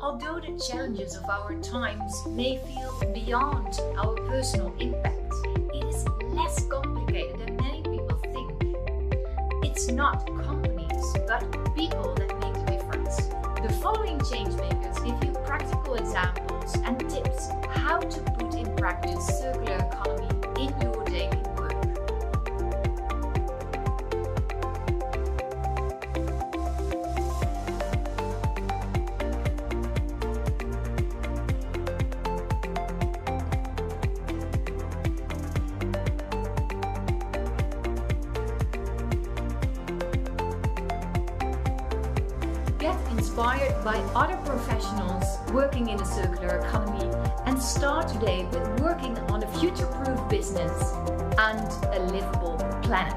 Although the challenges of our times may feel beyond our personal impact, it is less complicated than many people think. It's not companies, but people that make the difference. The following changemakers give you practical examples and tips how to put in practice circular economy in your daily work. Get inspired by other professionals working in the circular economy and start today with working on a future-proof business and a livable planet.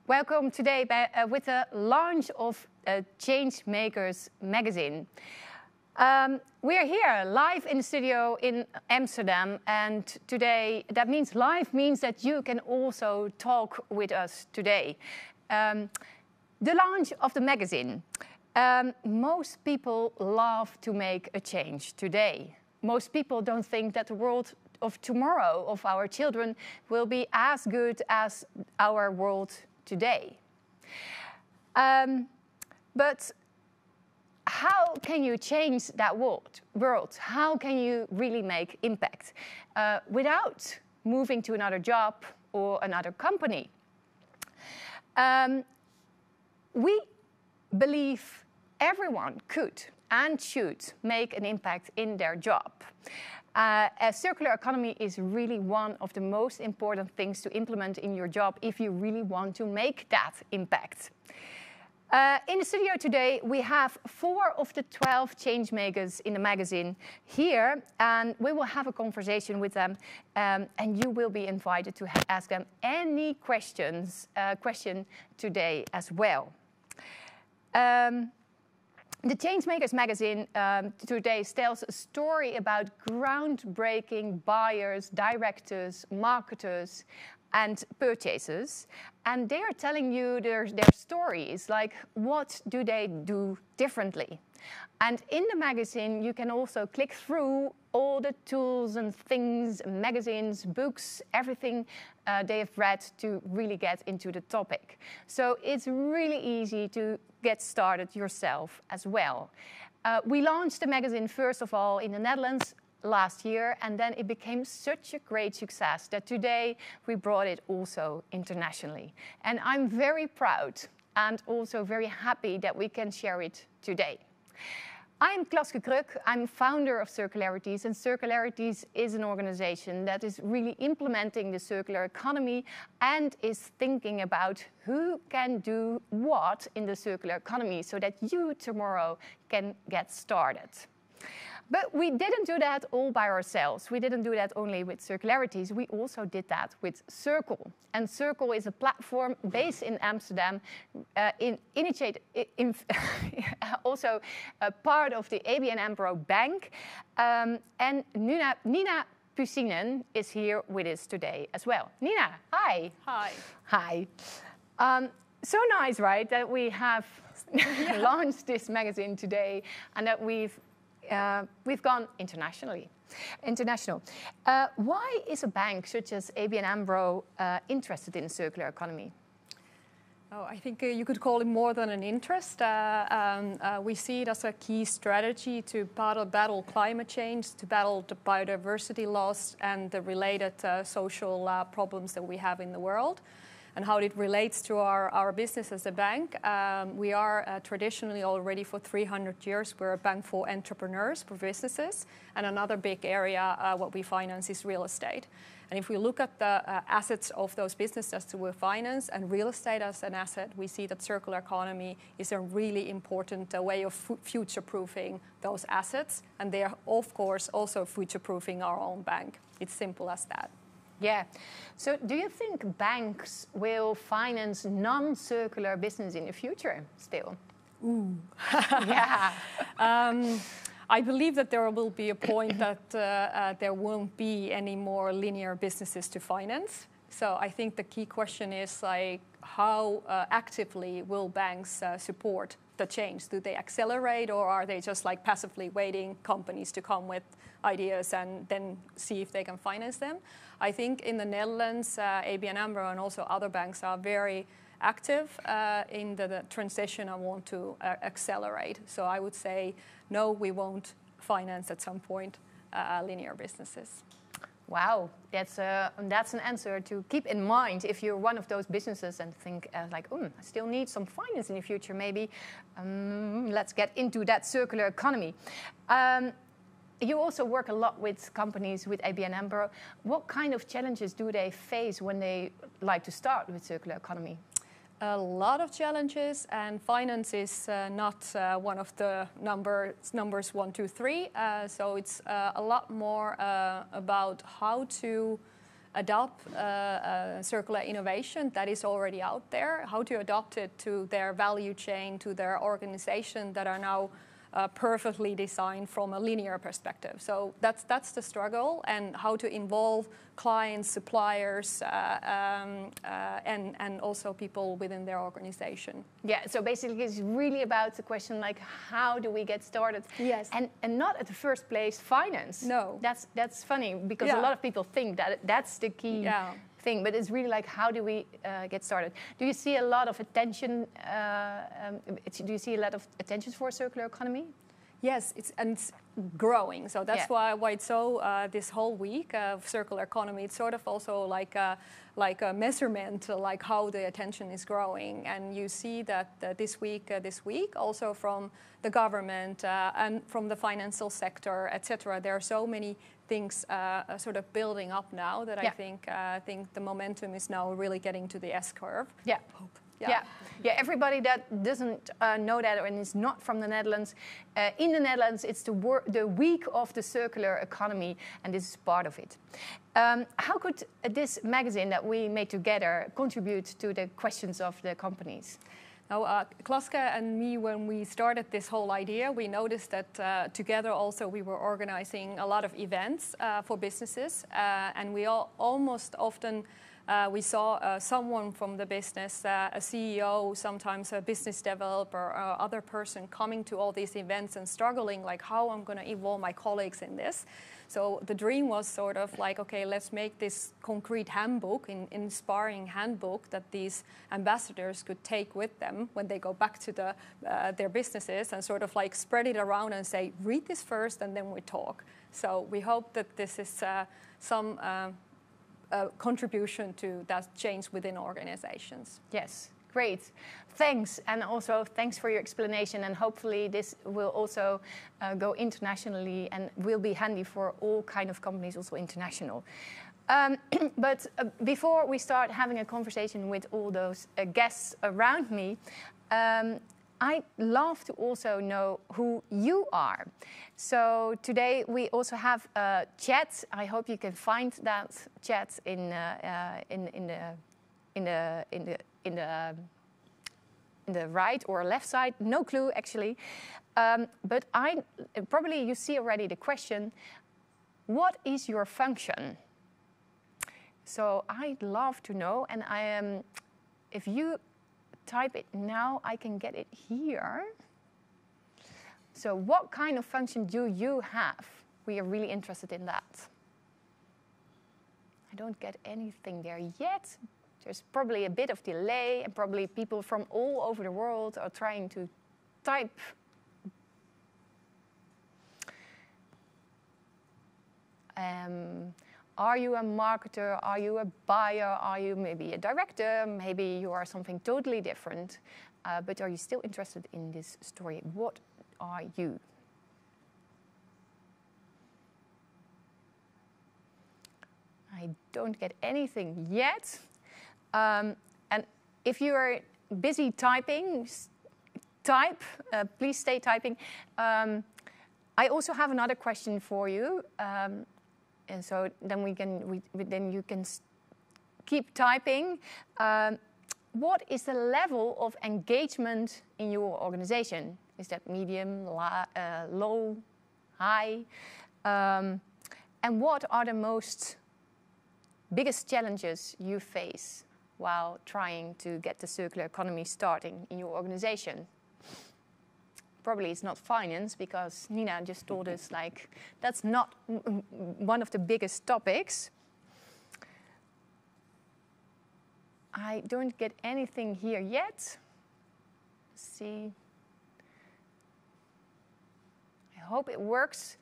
Welcome today with the launch of ChangeMakers Magazine. We are here live in the studio in Amsterdam, and today that means live means that you can also talk with us today. The launch of the magazine. Most people love to make a change today. Most people don't think that the world of tomorrow, of our children, will be as good as our world today. But how can you change that world? How can you really make impact without moving to another job or another company? We believe everyone could and should make an impact in their job. A circular economy is really one of the most important things to implement in your job if you really want to make that impact. In the studio today, we have 4 of the 12 changemakers in the magazine here, and we will have a conversation with them, and you will be invited to ask them any question today as well. The ChangeMakers Magazine today tells a story about groundbreaking buyers, directors, marketers, and purchasers. And they are telling you their stories, like what do they do differently. And in the magazine, you can also click through all the tools and things, magazines, books, everything they have read to really get into the topic. So it's really easy to get started yourself as well. We launched the magazine, first of all, in the Netherlands last year, and then it became such a great success that today we brought it also internationally. And I'm very proud and also very happy that we can share it today. I'm Klaske Kruk, I'm founder of Circularities, and Circularities is an organization that is really implementing the circular economy and is thinking about who can do what in the circular economy so that you tomorrow can get started. But we didn't do that all by ourselves. We didn't do that only with Circularities. We also did that with Circl. And Circl is a platform based in Amsterdam, also a part of the ABN AMRO bank. And Nina Pusinen is here with us today as well. Nina, hi. Hi. Hi. So nice, right, that we have launched this magazine today and that we've gone international. Why is a bank such as ABN AMRO interested in circular economy? Oh, I think you could call it more than an interest. We see it as a key strategy to battle climate change, to battle the biodiversity loss and the related social problems that we have in the world, and how it relates to our business as a bank. We are traditionally already for 300 years, we're a bank for entrepreneurs, for businesses, and another big area what we finance is real estate. And if we look at the assets of those businesses that we finance and real estate as an asset, we see that circular economy is a really important way of future-proofing those assets. And they are, of course, also future-proofing our own bank. It's simple as that. Yeah. So do you think banks will finance non-circular business in the future still? Ooh. Yeah. I believe that there will be a point that there won't be any more linear businesses to finance. So I think the key question is like how actively will banks support the change? Do they accelerate, or are they just like passively waiting companies to come with ideas and then see if they can finance them? I think in the Netherlands, ABN AMRO and also other banks are very active in the transition and want to accelerate. So I would say, no, we won't finance at some point linear businesses. Wow, that's an answer to keep in mind if you're one of those businesses and think like, I still need some finance in the future. Maybe let's get into that circular economy. You also work a lot with companies with ABN AMRO. What kind of challenges do they face when they like to start with circular economy? A lot of challenges, and finance is not one of the numbers 1, 2, 3. So it's a lot more about how to adopt circular innovation that is already out there, how to adopt it to their value chain, to their organization that are now perfectly designed from a linear perspective. So that's the struggle, and how to involve clients, suppliers, and also people within their organization. Yeah, so basically it's really about the question like, how do we get started? Yes. And not at the first place finance. No. That's funny, because a lot of people think that that's the key thing, but it's really like, how do we get started? Do you see a lot of attention? Do you see a lot of attention for circular economy? Yes, it's growing. So that's why it's so this whole week of circular economy. It's sort of also like a measurement, like how the attention is growing. And you see that this week also from the government and from the financial sector, etc. There are so many things sort of building up now that I think the momentum is now really getting to the S curve. Yeah. Yeah. Everybody that doesn't know that and is not from the Netherlands, in the Netherlands, it's the week of the circular economy, and this is part of it. How could this magazine that we made together contribute to the questions of the companies? Now, Klaske and me, when we started this whole idea, we noticed that together also we were organizing a lot of events for businesses, and we almost often we saw someone from the business, a CEO, sometimes a business developer, or other person coming to all these events and struggling, like how I'm going to involve my colleagues in this. So the dream was sort of like, okay, let's make this concrete handbook, inspiring handbook that these ambassadors could take with them when they go back to their businesses, and sort of like spread it around and say, read this first and then we talk. So we hope that this is some contribution to that change within organizations. Yes, great. Thanks, and also thanks for your explanation, and hopefully this will also go internationally and will be handy for all kind of companies, also international. But before we start having a conversation with all those guests around me, I'd love to also know who you are. So today we also have a chat. I hope you can find that chat in the right or left side. No clue actually. But probably you see already the question. What is your function? So I'd love to know, and if you type it now, I can get it here. So what kind of function do you have? We are really interested in that. I don't get anything there yet. There's probably a bit of delay, and probably people from all over the world are trying to type. Are you a marketer? Are you a buyer? Are you maybe a director? Maybe you are something totally different. But are you still interested in this story? What are you? I I don't get anything yet. And if you are busy typing, type. Please stay typing. I also have another question for you, and so then you can keep typing. What is the level of engagement in your organization? Is that medium, low, high? And what are the biggest challenges you face while trying to get the circular economy starting in your organization? Probably it's not finance, because Nina just told us like that's not one of the biggest topics. I don't get anything here yet. Let's see. I hope it works.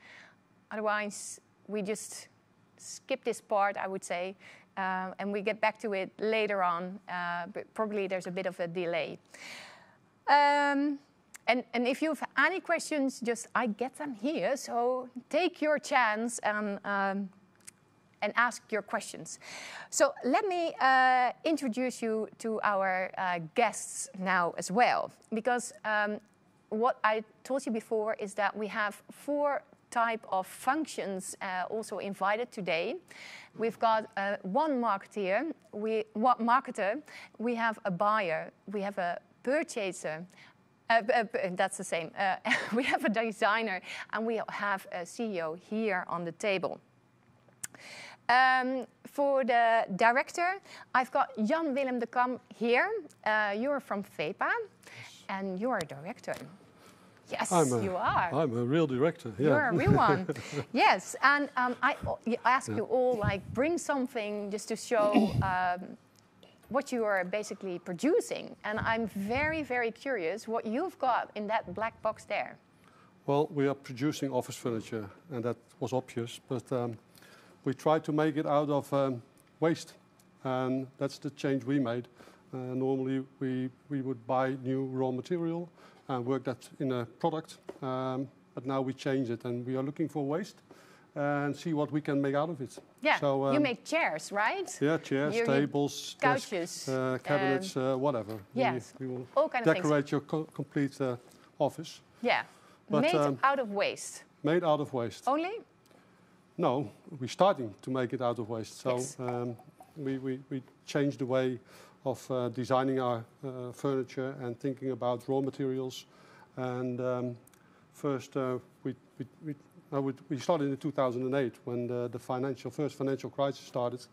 Otherwise, we just skip this part, I would say, and we get back to it later on. But probably there's a bit of a delay. And if you have any questions, I get them here. So take your chance and ask your questions. So let me introduce you to our guests now as well. Because what I told you before is that we have 4 types of functions also invited today. We've got one marketeer, marketer, we have a buyer, we have a purchaser, that's the same. We have a designer, and we have a CEO here on the table. For the director, I've got Jan Willem de Kam here. You're from VEPA, and you're a director. Yes, you are. I'm a real director. Yeah. You're a real one. Yes, and I ask you all, like, bring something just to show what you are basically producing. And I'm very, very curious what you've got in that black box there. Well, we are producing office furniture, and that was obvious, but we tried to make it out of waste, and that's the change we made. Normally, we would buy new raw material and work that in a product, but now we change it, and we are looking for waste and see what we can make out of it. Yeah, so, you make chairs, right? Yeah, chairs, tables, couches, desks, cabinets, whatever. Yes, we will all kind of decorate your complete office. Yeah, but, made out of waste. Made out of waste. Only? No, we're starting to make it out of waste. So yes. We changed the way of designing our furniture and thinking about raw materials. And first, we started in 2008 when the first financial crisis started.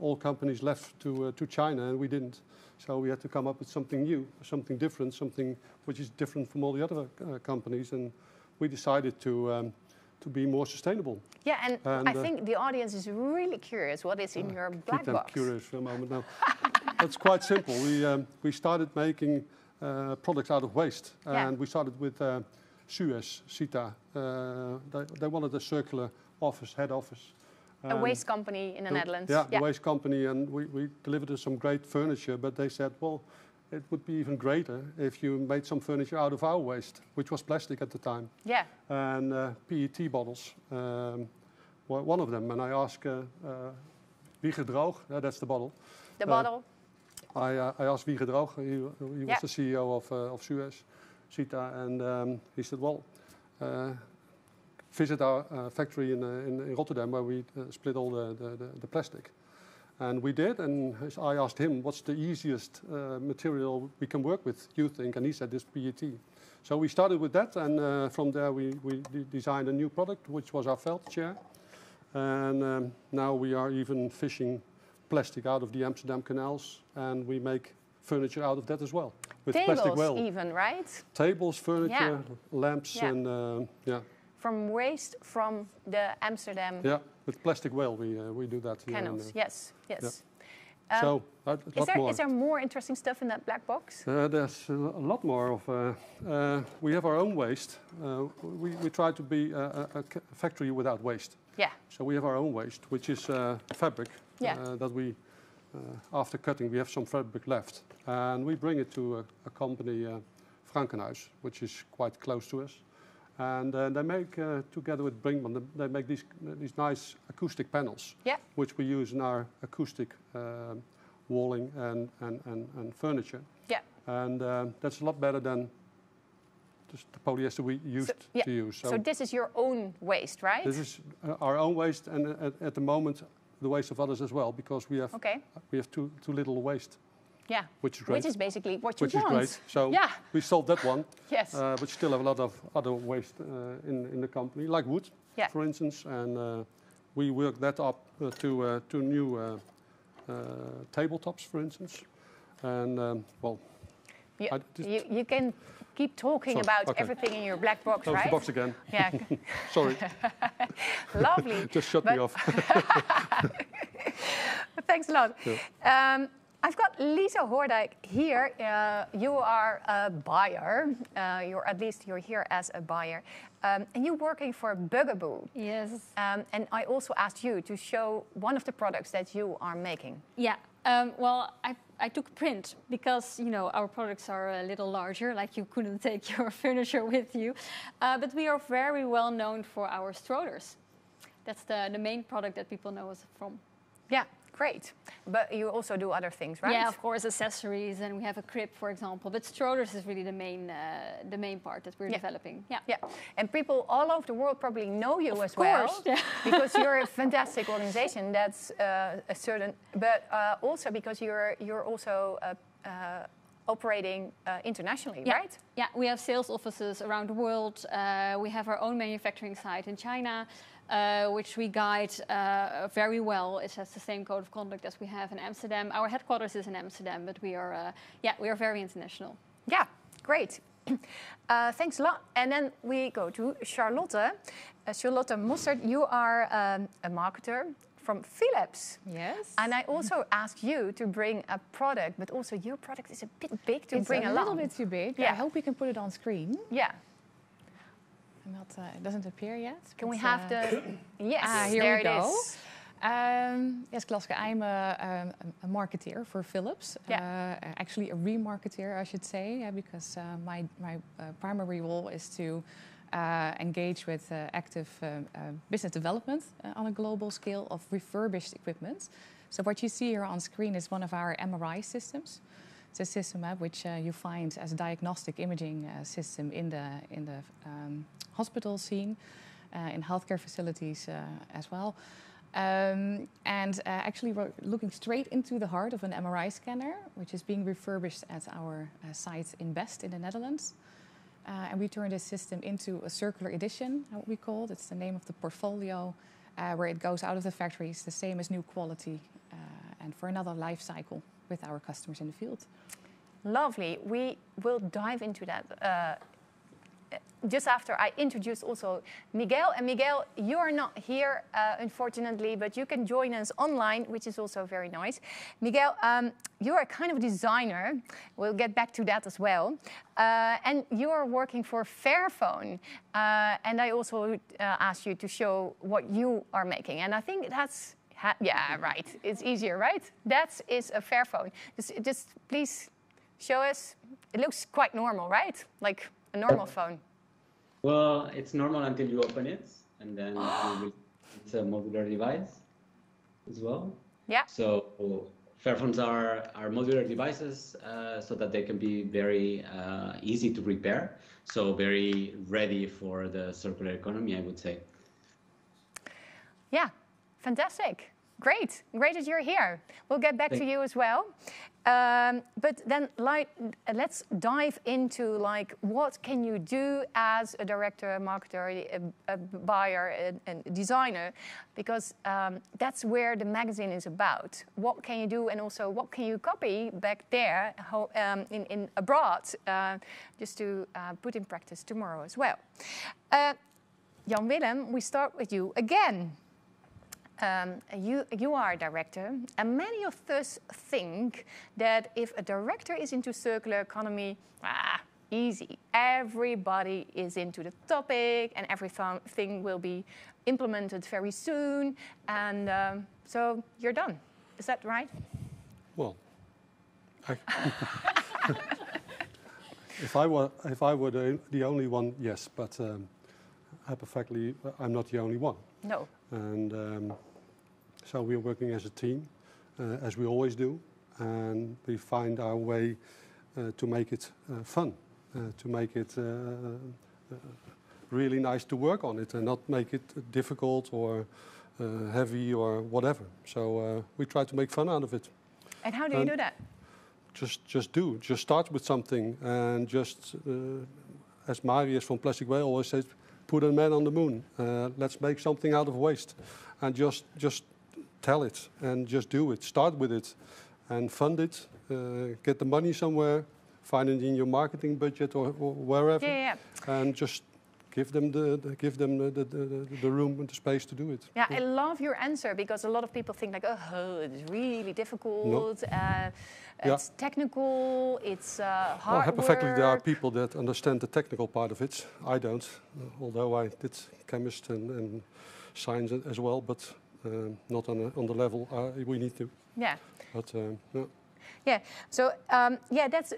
All companies left to China, and we didn't. So we had to come up with something new, something different, something which is different from all the other companies. And we decided to be more sustainable. Yeah, and I think the audience is really curious what is in your black box. box. I'm curious for a moment now. It's quite simple. We started making products out of waste, and we started with Suez, Shita. They wanted a circular head office. A waste company in the Netherlands. Yeah, the waste company, and we delivered them some great furniture, but they said, well, it would be even greater if you made some furniture out of our waste, which was plastic at the time. Yeah. And PET bottles, one of them. And I asked, Wieger Droog, that's the bottle. The bottle. I asked Wieger Droog, he was the CEO of Suez, Shita, and he said, well, visit our factory in Rotterdam where we split all the plastic. And we did, and I asked him, what's the easiest material we can work with, you think? And he said, this PET. So we started with that, and from there we designed a new product, which was our felt chair. And now we are even fishing plastic out of the Amsterdam canals, and we make furniture out of that as well. With tables plastic well. Even, right? Tables, furniture, lamps, and From waste from the Amsterdam. Yeah, with plastic well we do that. Canals, yes. Yeah. So is there more interesting stuff in that black box? There's a lot more of. We have our own waste. We try to be a factory without waste. Yeah. So we have our own waste, which is fabric. That we, after cutting, we have some fabric left, and we bring it to a company, Frankenhuis, which is quite close to us. And they make, together with Brinkmann, they make these nice acoustic panels, which we use in our acoustic walling and furniture. Yeah. And that's a lot better than just the polyester we used to use. So this is your own waste, right? This is our own waste, and at the moment, the waste of others as well, because we have too little waste. Yeah, which is great. Which is basically what you want. Which is great. So we solved that one. Yes. But still have a lot of other waste in the company, like wood, for instance, and we work that up to new tabletops, for instance. And well, you can keep talking about everything in your black box, right? The box again. Yeah. Sorry. Lovely. Just shut me off. Thanks a lot. Yeah. I've got Lisa Hoordijk here. You are a buyer. You're here as a buyer. And you're working for Bugaboo. Yes. And I also asked you to show one of the products that you are making. Yeah. Well, I took print because, you know, our products are a little larger, like you couldn't take your furniture with you. But we are very well known for our strollers. That's the main product that people know us from. Yeah. Great. But you also do other things, right? Yeah, of course, accessories, and we have a crib, for example. But strollers is really the main part that we're developing. Yeah. Yeah. And people all over the world probably know you as well. Yeah. Because you're a fantastic organization. That's a certain, but also because you're also operating internationally, right? Yeah, we have sales offices around the world. We have our own manufacturing site in China. Which we guide very well. It has the same code of conduct as we have in Amsterdam. Our headquarters is in Amsterdam, but we are very international. Yeah, great. Thanks a lot. And then we go to Charlotte. Charlotte Mossert, you are a marketer from Phillips. Yes. And I also asked you to bring a product, but also your product is a bit big to bring along. It's a little bit too big. Yeah. I hope we can put it on screen. Yeah. It doesn't appear yet. Can we have the... Yes, here there we go. It is. Yes, Klaske, I'm a marketeer for Phillips. Actually, a remarketeer, I should say, because my primary role is to engage with active business development on a global scale of refurbished equipment. So what you see here on screen is one of our MRI systems. It's a system which you find as a diagnostic imaging system in the hospital scene, in healthcare facilities as well. Actually, we're looking straight into the heart of an MRI scanner, which is being refurbished at our site in Best in the Netherlands. And we turn this system into a circular edition, what we call it. It's the name of the portfolio, where it goes out of the factories, the same as new quality, and for another life cycle with our customers in the field. Lovely. We will dive into that just after I introduce also Miguel. And Miguel, you are not here, unfortunately, but you can join us online, which is also very nice. Miguel, you are kind of a designer. We'll get back to that as well. And you are working for Fairphone. And I also asked you to show what you are making. And I think that's... yeah, right. It's easier, right? That is a Fairphone. Just please show us. It looks quite normal, right? Like a normal phone. Well, it's normal until you open it, and then it's a modular device as well. Yeah. So Fairphones are modular devices, so that they can be very easy to repair. So very ready for the circular economy, I would say. Yeah. Fantastic. Great. Great that you're here. We'll get back to you as well. But then let's dive into what can you do as a director, a marketer, a buyer, and designer, because that's where the magazine is about. What can you do, and also what can you copy back there in abroad, just to put in practice tomorrow as well. Jan Willem, we start with you again. You are a director, and many of us think that if a director is into circular economy, easy. Everybody is into the topic, and everything will be implemented very soon, and so you're done. Is that right? Well, if I were the only one, yes, but Hyperfactory, I'm not the only one. No. And so we're working as a team, as we always do, and we find our way to make it fun, to make it really nice to work on it, and not make it difficult or heavy or whatever. So we try to make fun out of it. And how do you do that? Just start with something, and just as Marius from Plastic Whale always says, put a man on the moon. Let's make something out of waste, and just tell it and just do it. Start with it and fund it. Get the money somewhere, find it in your marketing budget or wherever, and just give them the room and the space to do it. Yeah, I love your answer, because a lot of people think like, oh, it's really difficult. No. It's technical. It's hard work. Hyperfactory, there are people that understand the technical part of it. I don't, although I did chemist and science as well, but not on the level we need to. Yeah. But no. Yeah, so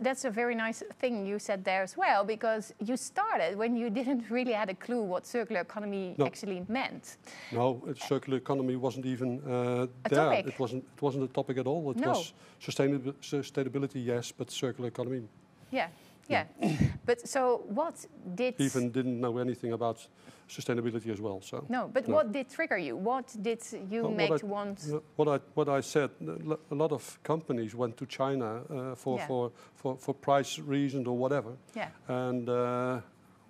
that's a very nice thing you said there as well, because you started when you didn't really had a clue what circular economy actually meant. No, circular economy wasn't even a there. topic. It wasn't a topic at all. It was sustainability, yes, but circular economy. Yeah. But so what did... Even didn't know anything about sustainability as well. So no, but what did trigger you? What did you make to want... What I said, a lot of companies went to China for price reasons or whatever. Yeah. And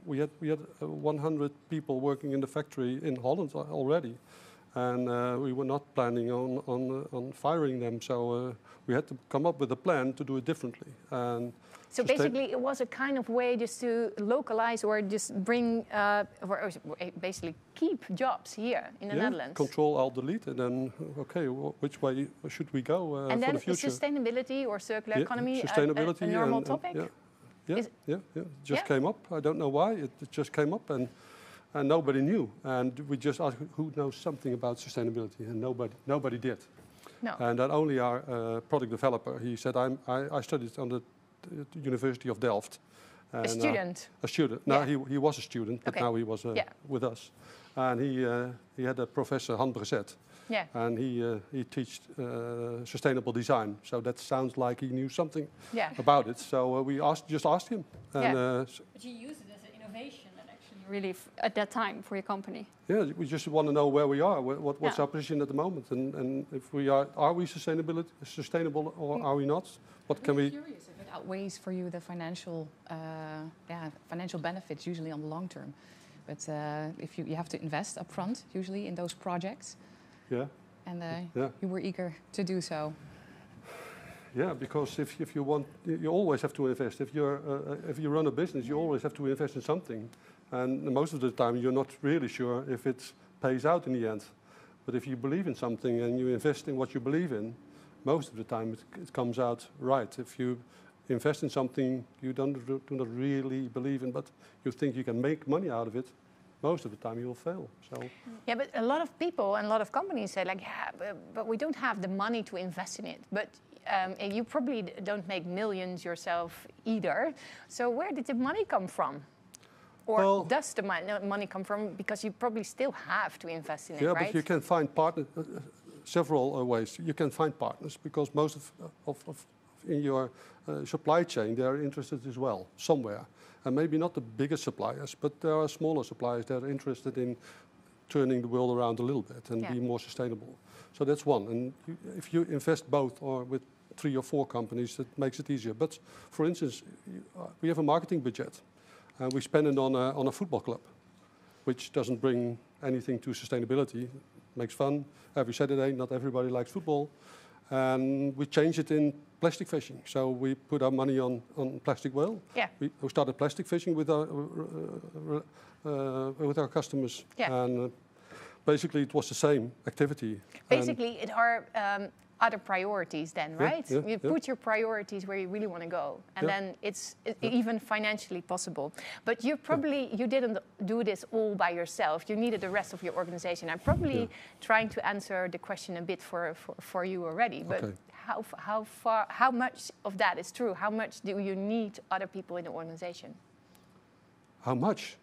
we had 100 people working in the factory in Holland already. And we were not planning on firing them, so we had to come up with a plan to do it differently. And so basically, it was a kind of way just to localize or just bring, or basically keep jobs here in the Netherlands. Control, Alt, delete, and then okay, which way should we go and for the future? And then sustainability or circular economy sustainability a normal topic? It just came up. I don't know why. It just came up, and nobody knew. And we just asked who knows something about sustainability, and nobody did. No. And then only our product developer, he said, I studied on the University of Delft. And, a student? A student. No, he was a student, but now he was with us. And he had a professor, Han Brezet. Yeah. And he taught sustainable design. So that sounds like he knew something about it. So we just asked him. And, but you used it as an innovation. Really at that time for your company? Yeah, we just want to know where we are, what's our position at the moment, and if we are we sustainable or are we not? What can we? I'm curious if it outweighs for you the financial benefits usually on the long term, but if you have to invest upfront usually in those projects. Yeah. And you were eager to do so. Yeah, because if you want, you always have to invest. If you run a business, you always have to invest in something. And most of the time, you're not really sure if it pays out in the end. But if you believe in something and you invest in what you believe in, most of the time it comes out right. If you invest in something you do not really believe in, but you think you can make money out of it, most of the time you'll fail. So. Yeah, but a lot of people and a lot of companies say like, but we don't have the money to invest in it. But you probably don't make millions yourself either. So where did the money come from? Or does the money come from? Because you probably still have to invest in it, right? Yeah, but you can find partners several ways. You can find partners because most of in your supply chain, they are interested as well, somewhere. And maybe not the biggest suppliers, but there are smaller suppliers that are interested in turning the world around a little bit and be more sustainable. So that's one. And if you invest both or with 3 or 4 companies, that makes it easier. But for instance, we have a marketing budget. And we spend it on a football club, which doesn't bring anything to sustainability. It makes fun every Saturday. Not everybody likes football. And we change it in plastic fishing. So we put our money on Plastic Whale. Yeah. We started plastic fishing with our customers. Yeah. And basically it was the same activity. Basically it are other priorities then, right? You put your priorities where you really want to go, and then it's even financially possible. But you didn't do this all by yourself. You needed the rest of your organization. I'm probably trying to answer the question a bit for you already, but how much of that is true? How much do you need other people in the organization? How much?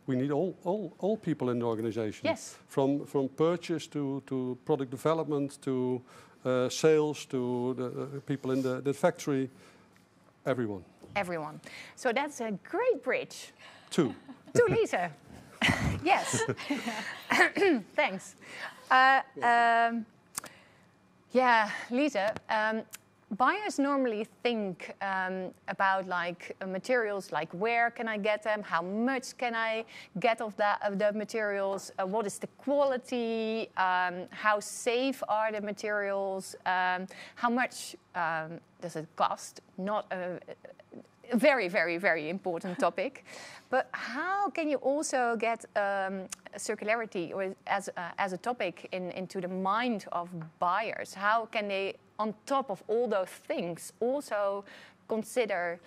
we need all people in the organization. Yes. From purchase to product development to sales to the people in the factory, everyone. Everyone. So that's a great bridge. To Lisa. Yes. Thanks. Yeah, Lisa. Buyers normally think about like materials, like where can I get them, how much can I get of the materials, what is the quality, how safe are the materials, how much does it cost? Not a very, very, very important topic. But how can you also get circularity or as a topic into the mind of buyers? How can they, on top of all those things, also consider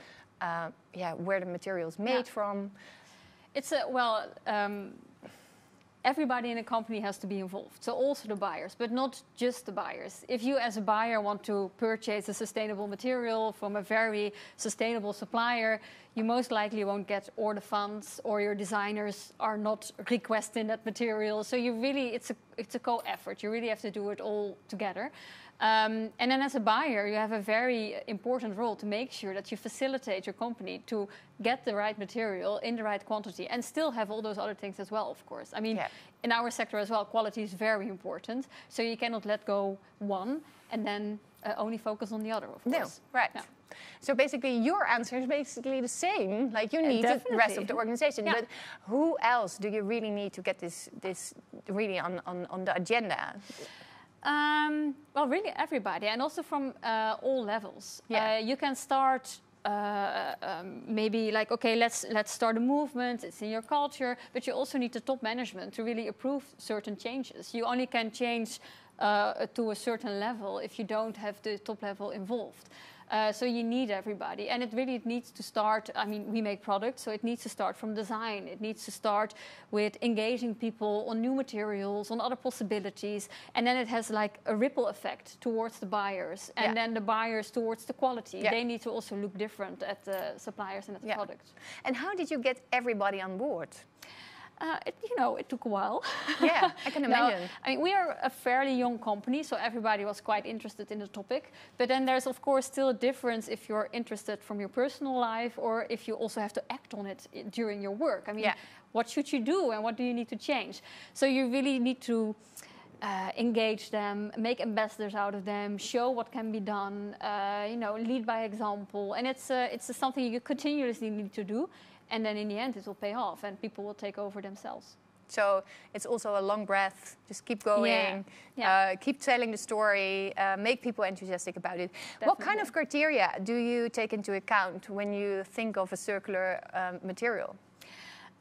where the material is made from? It's everybody in a company has to be involved, so also the buyers, but not just the buyers. If you as a buyer want to purchase a sustainable material from a very sustainable supplier, you most likely won't get or the funds or your designers are not requesting that material. So you really, it's a co-effort. You really have to do it all together. And then as a buyer, you have a very important role to make sure that you facilitate your company to get the right material in the right quantity and still have all those other things as well, of course. I mean, in our sector as well, quality is very important. So you cannot let go one and then only focus on the other, of course. No, right. No. So basically, your answer is basically the same. Like you need the rest of the organization. Yeah. But who else do you really need to get this really on the agenda? Well, really everybody, and also from all levels. Yeah. You can start maybe like, okay, let's start a movement. It's in your culture, but you also need the top management to really approve certain changes. You only can change to a certain level if you don't have the top level involved. So you need everybody, and it really needs to start. I mean, we make products, so it needs to start from design. It needs to start with engaging people on new materials, on other possibilities, and then it has like a ripple effect towards the buyers, and then the buyers towards the quality. Yeah. They need to also look different at the suppliers and at the products. And how did you get everybody on board? It took a while. Yeah, I can imagine. I mean, we are a fairly young company, so everybody was quite interested in the topic. But then there's, of course, still a difference if you're interested from your personal life or if you also have to act on it during your work. I mean, what should you do and what do you need to change? So you really need to engage them, make ambassadors out of them, show what can be done, lead by example. And it's something you continuously need to do. And then in the end, it will pay off and people will take over themselves. So it's also a long breath. Just keep going, keep telling the story, make people enthusiastic about it. Definitely. What kind of criteria do you take into account when you think of a circular material?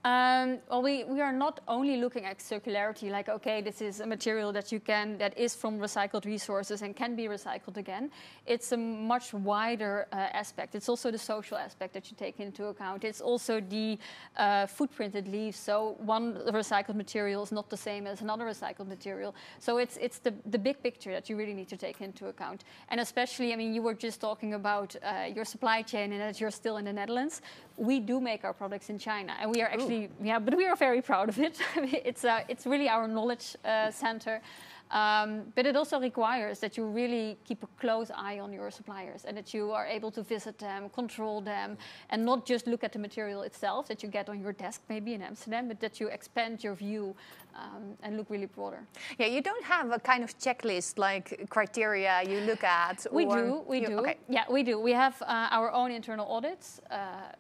Well, we are not only looking at circularity, like, okay, this is a material that is from recycled resources and can be recycled again. It's a much wider aspect. It's also the social aspect that you take into account. It's also the footprint it leaves. So one recycled material is not the same as another recycled material. So it's the big picture that you really need to take into account. And especially, I mean, you were just talking about your supply chain and that you're still in the Netherlands. We do make our products in China, and we are actually, but we are very proud of it. It's really our knowledge center. But it also requires that you really keep a close eye on your suppliers and that you are able to visit them, control them, and not just look at the material itself that you get on your desk maybe in Amsterdam, but that you expand your view and look really broader. Yeah, you don't have a kind of checklist like criteria you look at? We do. Okay. Yeah, we do. We have our own internal audits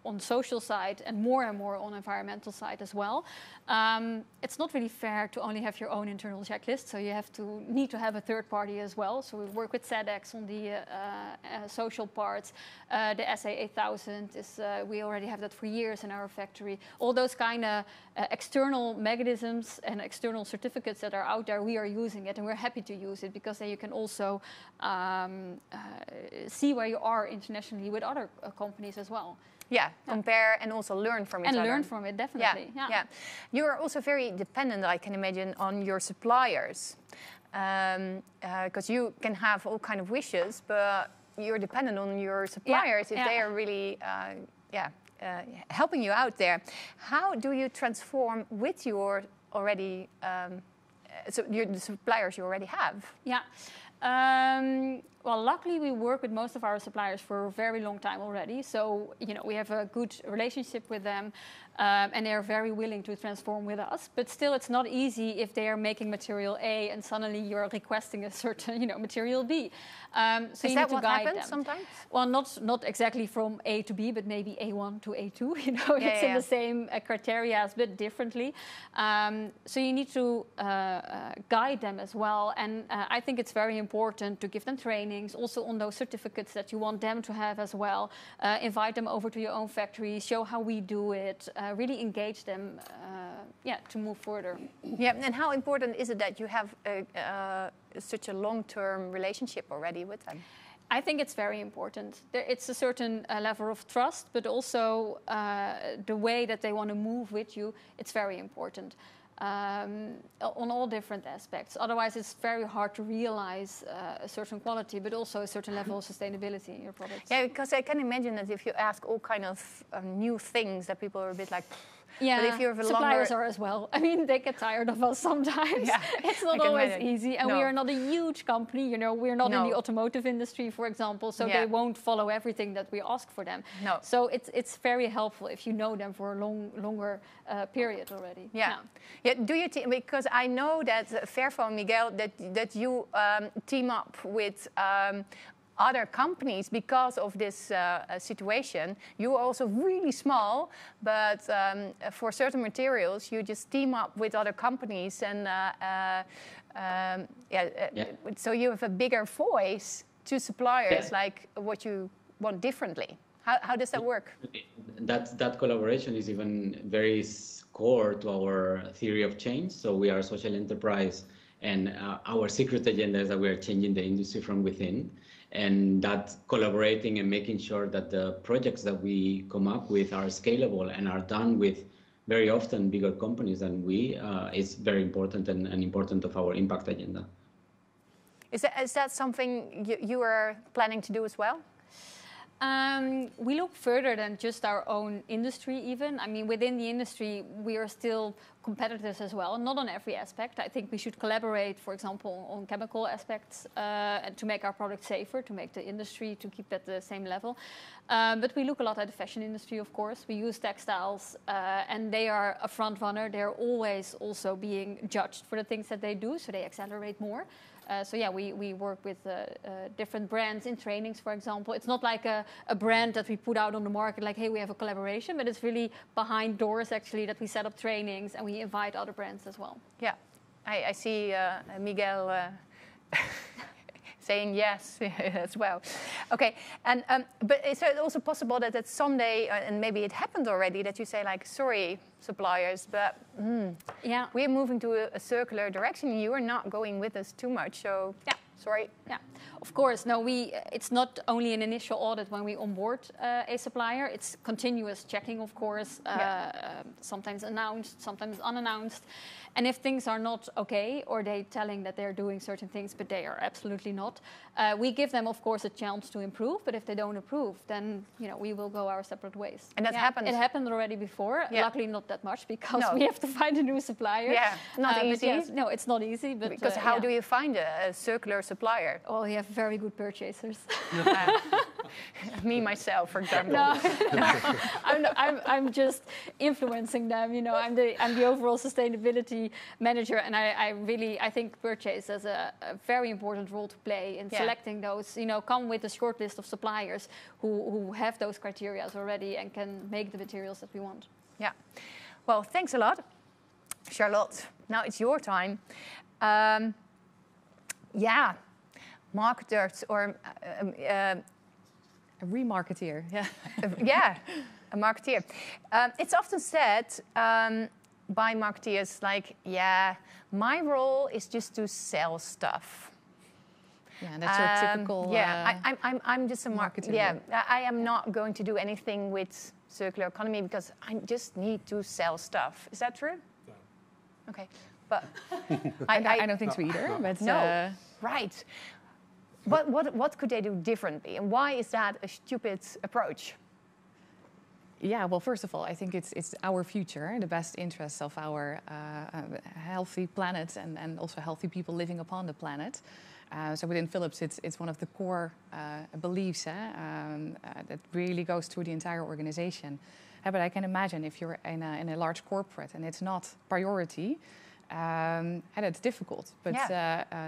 on social side and more on environmental side as well. It's not really fair to only have your own internal checklist, so you need to have a third party as well. So we work with SEDEX on the social parts. The SA 8000 is we already have that for years in our factory. All those kind of external mechanisms and external certificates that are out there, we are using it, and we're happy to use it because then you can also see where you are internationally with other companies as well. Yeah, compare and also learn from each other. And learn from it, definitely. Yeah. You are also very dependent, I can imagine, on your suppliers. Because you can have all kind of wishes, but you're dependent on your suppliers if they are really helping you out there. How do you transform with your already the suppliers you already have? Yeah. Well, luckily we work with most of our suppliers for a very long time already. So, we have a good relationship with them, and they are very willing to transform with us. But still, it's not easy if they are making material A and suddenly you're requesting a certain, material B. So Is you that need to what guide happens them. sometimes? Well, not exactly from A to B, but maybe A1 to A2. It's in the same criteria, but differently. So you need to guide them as well. And I think it's very important to give them trainings, also on those certificates that you want them to have as well. Invite them over to your own factory, show how we do it, really engage them, to move further. Yeah, and how important is it that you have such a long-term relationship already with them? I think it's very important. It's a certain level of trust, but also the way that they want to move with you, it's very important. On all different aspects. Otherwise, it's very hard to realize a certain quality, but also a certain level of sustainability in your products. Yeah, because I can imagine that if you ask all kind of new things, that people are a bit like... Yeah, but if you're suppliers are as well. I mean, they get tired of us sometimes. Yeah, it's not always easy. And we are not a huge company, we're not in the automotive industry, for example, so they won't follow everything that we ask for them. No. So it's very helpful if you know them for a longer period already. Yeah. Do you because I know that Verfo, Miguel, that you team up with other companies because of this situation. You are also really small, but for certain materials, you just team up with other companies, and so you have a bigger voice to suppliers, like what you want differently. How does that work? That collaboration is even very core to our theory of change. So we are a social enterprise, and our secret agenda is that we are changing the industry from within. And that collaborating and making sure that the projects that we come up with are scalable and are done with very often bigger companies than we is very important and important of our impact agenda. Is that something you are planning to do as well? We look further than just our own industry even. I mean, within the industry, we are still competitors as well, not on every aspect. I think we should collaborate, for example, on chemical aspects and to make our products safer, to make the industry, to keep at the same level. But we look a lot at the fashion industry, of course. We use textiles and they are a front runner. They're always also being judged for the things that they do, so they accelerate more. So yeah, we work with different brands in trainings, for example. It's not like a brand that we put out on the market, like, hey, we have a collaboration, but it's really behind doors, actually, that we set up trainings and we invite other brands as well. Yeah, I see Miguel saying yes as well. Okay, and but is it also possible that someday, and maybe it happened already, that you say like, sorry, suppliers, but we're moving to a circular direction. You are not going with us too much, so sorry. Yeah, of course. No, it's not only an initial audit when we onboard a supplier. It's continuous checking, of course. Sometimes announced, sometimes unannounced. And if things are not okay, or they're telling that they're doing certain things, but they are absolutely not, we give them, of course, a chance to improve. But if they don't improve, then we will go our separate ways. And that happened. It happened already before. Yeah. Luckily, not that much, because we have to find a new supplier. Yeah, not easy. Yes, no, it's not easy. But because how do you find a circular supplier? Well, you have very good purchasers. Me myself, for example. No, I'm just influencing them. I'm the overall sustainability manager, and I think purchase has a very important role to play in selecting those. Come with a short list of suppliers who have those criteria already and can make the materials that we want. Yeah. Well, thanks a lot, Charlotte. Now it's your time. Marketers or a remarketeer. A marketeer. It's often said by marketeers like, my role is just to sell stuff. Yeah, that's your typical. I'm just a marketer. Yeah, I am not going to do anything with circular economy because I just need to sell stuff. Is that true? No. Okay, but I don't think so either. But no, right. What could they do differently, and why is that a stupid approach? Yeah, well, first of all, I think it's our future, the best interests of our healthy planet and also healthy people living upon the planet. So within Philips, it's one of the core beliefs that really goes through the entire organization. But I can imagine if you're in a large corporate and it's not priority, and it's difficult. But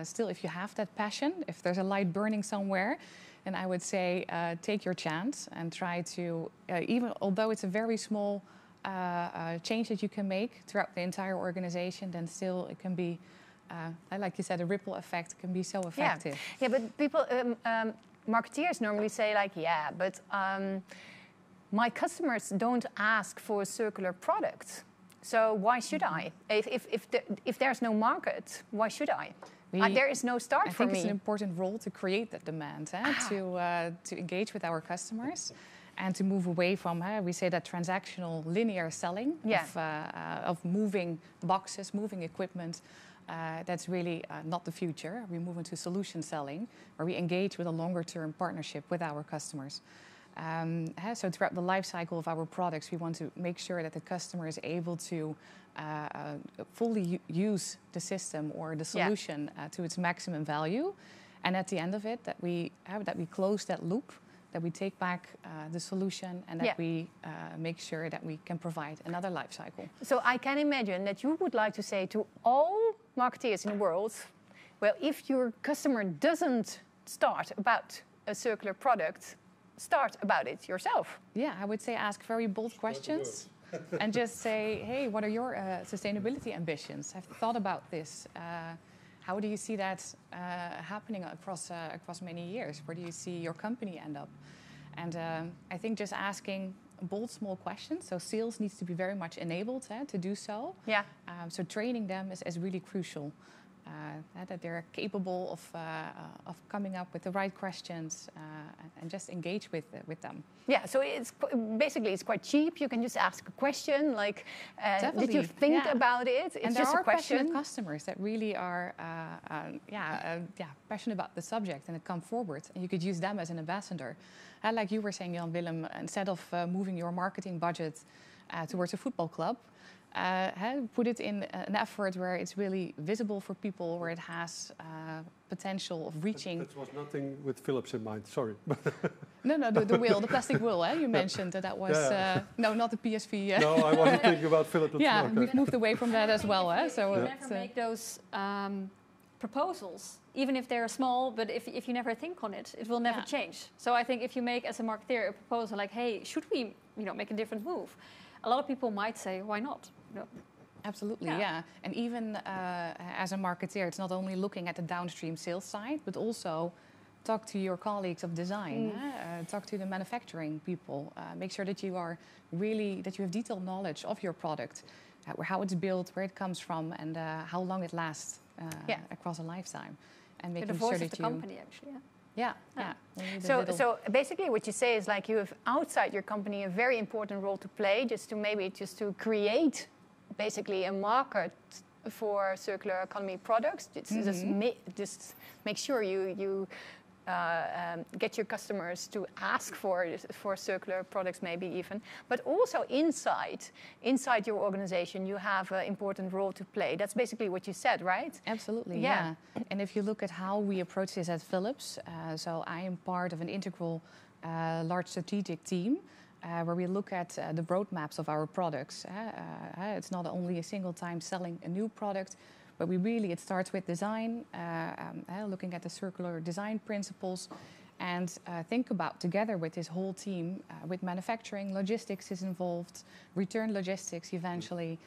still, if you have that passion, if there's a light burning somewhere, then I would say take your chance and try to, even although it's a very small change that you can make throughout the entire organization, then still it can be, like you said, a ripple effect can be so effective. Yeah, but people, marketeers normally say like, but my customers don't ask for a circular product. So why should I? If there's no market, why should I? There is no start for me. I think it's an important role to create that demand, to engage with our customers and to move away from, we say that transactional linear selling of moving boxes, moving equipment. That's really not the future. We move into solution selling, where we engage with a longer-term partnership with our customers. So throughout the life cycle of our products, we want to make sure that the customer is able to fully use the system or the solution to its maximum value, and at the end of it, that we close that loop, that we take back the solution, and that we make sure that we can provide another life cycle. So I can imagine that you would like to say to all marketeers in the world, well, if your customer doesn't start about a circular product, start about it yourself. Yeah, I would say ask very bold questions and just say, hey, what are your sustainability ambitions? Have you thought about this? How do you see that happening across many years? Where do you see your company end up? And I think just asking bold, small questions. So sales needs to be very much enabled to do so. Yeah. So training them is really crucial. That they're capable of coming up with the right questions and just engage with them. Yeah, so it's quite cheap. You can just ask a question like, did you think about it? It's and just there are a question. Passionate customers that really are passionate about the subject and that come forward, and you could use them as an ambassador. Like you were saying, Jan Willem, instead of moving your marketing budget towards a football club, put it in an effort where it's really visible for people, where it has potential of reaching. That was nothing with Phillips in mind, sorry. No, the wheel, the plastic wheel, you mentioned that was, no, not the PSV. No, I wasn't thinking about Phillips. Yeah, we've moved away from that as well. So you never make those proposals, even if they're small, but if you never think on it, it will never change. So I think if you make, as a marketeer, a proposal like, hey, should we make a different move? A lot of people might say, why not? No. Absolutely, yeah. And even as a marketeer, it's not only looking at the downstream sales side, but also talk to your colleagues of design, talk to the manufacturing people, make sure that you have detailed knowledge of your product, how it's built, where it comes from, and how long it lasts across a lifetime. And making sure that the company, actually. Yeah. So basically what you say is like you have outside your company a very important role to play, just to create basically a market for circular economy products. Just make sure you get your customers to ask for circular products, maybe even. But also inside your organization, you have an important role to play. That's basically what you said, right? Absolutely, yeah. And if you look at how we approach this at Philips, so I am part of an integral large strategic team where we look at the roadmaps of our products. It's not only a single time selling a new product, but it starts with design, looking at the circular design principles, and think about together with this whole team, with manufacturing, logistics is involved, return logistics eventually,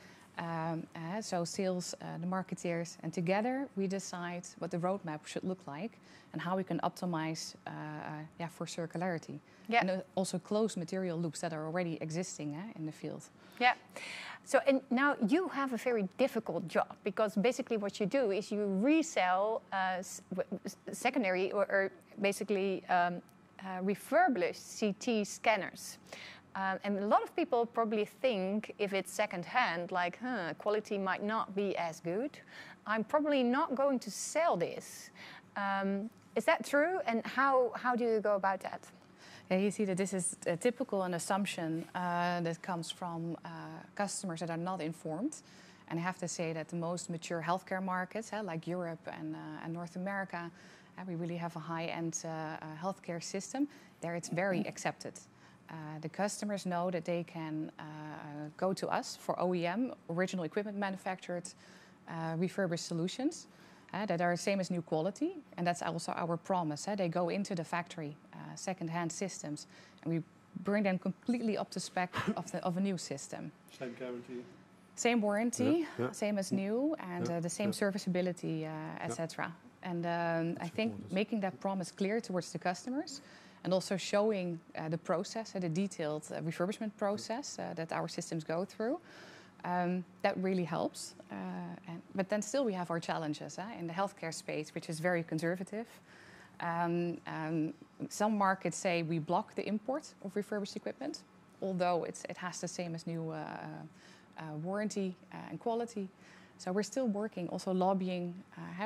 so sales, the marketeers, and together we decide what the roadmap should look like and how we can optimize for circularity. Yeah. And also close material loops that are already existing in the field. Yeah. So and now you have a very difficult job, because basically what you do is you resell secondary or basically refurbished CT scanners. And a lot of people probably think if it's secondhand, like, quality might not be as good. I'm probably not going to sell this. Is that true? And how do you go about that? Yeah, you see that this is a typical an assumption that comes from customers that are not informed. And I have to say that the most mature healthcare markets, like Europe and North America, we really have a high-end healthcare system. There it's very accepted. The customers know that they can go to us for OEM, original equipment manufactured, refurbished solutions that are the same as new quality. And that's also our promise. They go into the factory, second-hand systems, and we bring them completely up to spec of a new system. Same guarantee. Same warranty, same as new, and the same serviceability, etc. And I think making that promise clear towards the customers, and also showing the process, the detailed refurbishment process that our systems go through, that really helps. But then still we have our challenges in the healthcare space, which is very conservative. Some markets say we block the import of refurbished equipment, although it has the same as new warranty and quality. So we're still working, also lobbying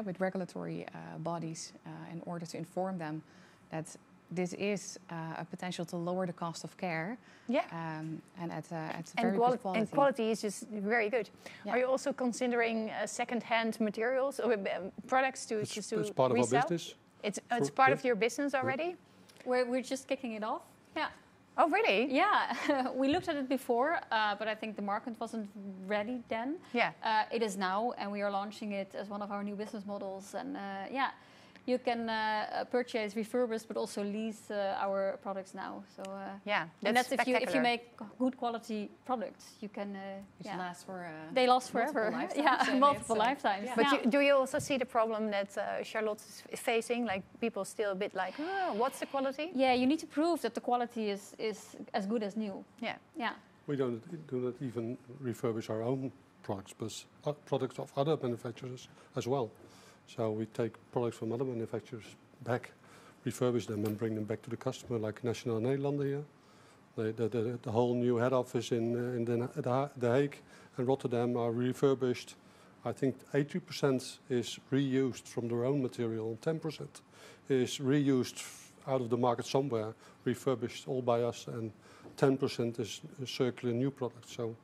with regulatory bodies in order to inform them that this is a potential to lower the cost of care. Yeah. And at very good quality. And quality is just very good. Yeah. Are you also considering second-hand materials or products to resell? It's part of our business. It's part of your business already? We're just kicking it off. Yeah. Oh, really? Yeah. We looked at it before, but I think the market wasn't ready then. Yeah. It is now, and we are launching it as one of our new business models. And yeah, you can purchase refurbished, but also lease our products now. So yeah, and that's if you make good quality products, you can. Which last for. They last forever. Multiple lifetimes. Yeah. But do you also see the problem that Charlotte is facing? Like people still a bit like, oh, what's the quality? Yeah, you need to prove that the quality is as good as new. Yeah. Yeah. We do not even refurbish our own products, but products of other manufacturers as well. So we take products from other manufacturers back, refurbish them and bring them back to the customer, like Nationale Nederlanden here. The whole new head office in The Hague and Rotterdam are refurbished. I think 80% is reused from their own material, 10% is reused out of the market somewhere, refurbished all by us, and 10% is circular new products. So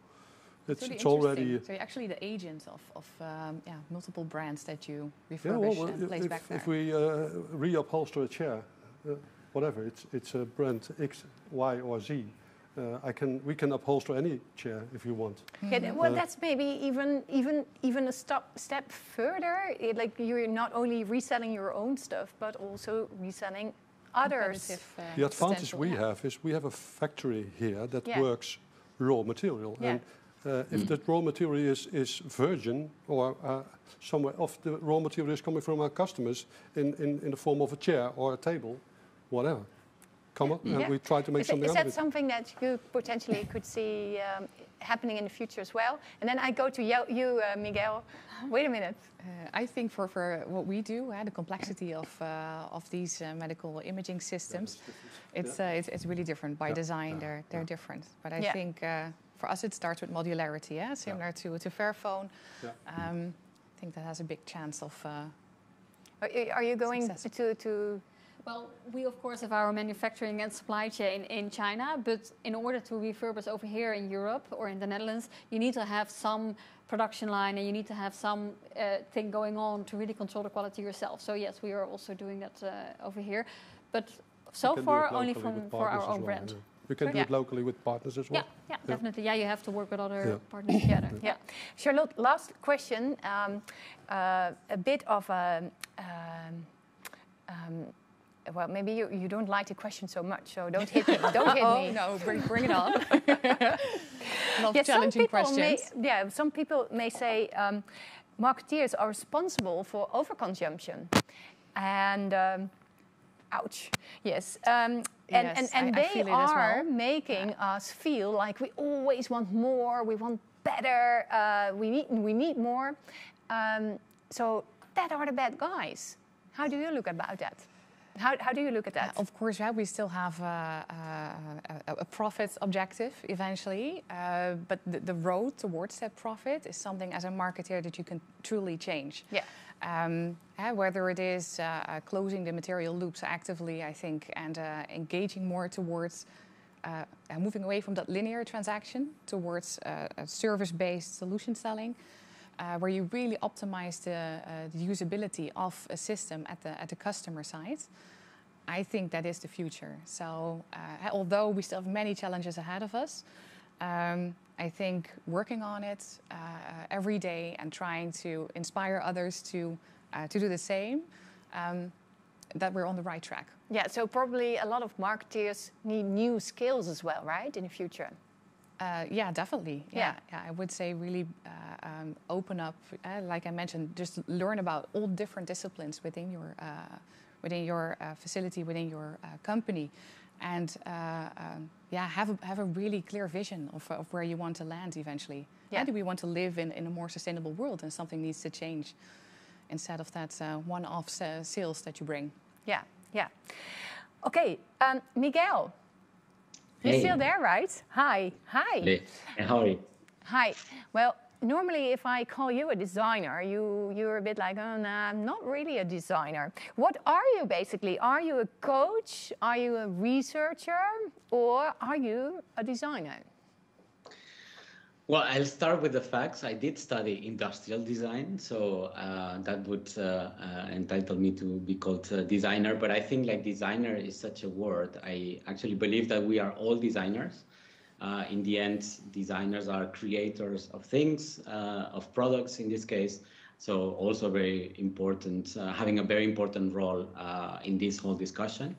it's already. So you're actually the agent of multiple brands that you refurbish and place back there. If we reupholster a chair, whatever, it's a brand X, Y, or Z. We can upholster any chair if you want. Yeah, well, that's maybe even a step further. Like you're not only reselling your own stuff, but also reselling others. The advantage we have is we have a factory here that works raw material. Yeah. And if that raw material is virgin or somewhere of the raw material is coming from our customers in the form of a chair or a table, whatever, and we try to make something out of it. Is that something that you potentially could see happening in the future as well? And then I go to you, Miguel. Wait a minute. I think for what we do, the complexity of these medical imaging systems, it's really different by design. They're different, but I think. For us, it starts with modularity, similar to Fairphone. Yeah. I think that has a big chance of. Are you going to? Well, we of course have our manufacturing and supply chain in China, but in order to refurbish over here in Europe or in the Netherlands, you need to have some production line and you need to have some thing going on to really control the quality yourself. So yes, we are also doing that over here, but so far only for our own brand. Yeah. We can do it locally with partners as well. Yeah, definitely. Yeah, you have to work with other partners together. Yeah. Charlotte, last question. A bit of a... well, maybe you don't like the question so much, so don't hit me. Don't hit me. No, bring it on. Not challenging questions. Some people may say marketeers are responsible for overconsumption. And... ouch. Yes. And they are making us feel like we always want more, we want better, we need more. So that are the bad guys. How do you look about that? How do you look at that? Of course, we still have a profit objective eventually, but the road towards that profit is something as a marketer that you can truly change. Yeah. Whether it is closing the material loops actively, I think, and engaging more towards moving away from that linear transaction towards a service-based solution selling, where you really optimize the usability of a system at the customer side. I think that is the future. So although we still have many challenges ahead of us, I think working on it every day and trying to inspire others to do the same, that we're on the right track. Yeah, so probably a lot of marketeers need new skills as well, right, in the future? Yeah, definitely. Yeah. I would say really open up, like I mentioned, just learn about all different disciplines within your facility, within your company, and have a really clear vision of where you want to land eventually. Yeah. How do we want to live in a more sustainable world, and something needs to change instead of that one-off sales that you bring. Yeah, yeah. Okay, Miguel. Hey. You're still there, right? Hi. Hey, how are you? Hi. Well, normally if I call you a designer, you're a bit like, oh, nah, I'm not really a designer. What are you basically? Are you a coach? Are you a researcher? Or are you a designer? Well, I'll start with the facts. I did study industrial design, so that would entitle me to be called a designer. But I think like designer is such a word. I actually believe that we are all designers. In the end, designers are creators of things, of products in this case. So also very important, having a very important role in this whole discussion.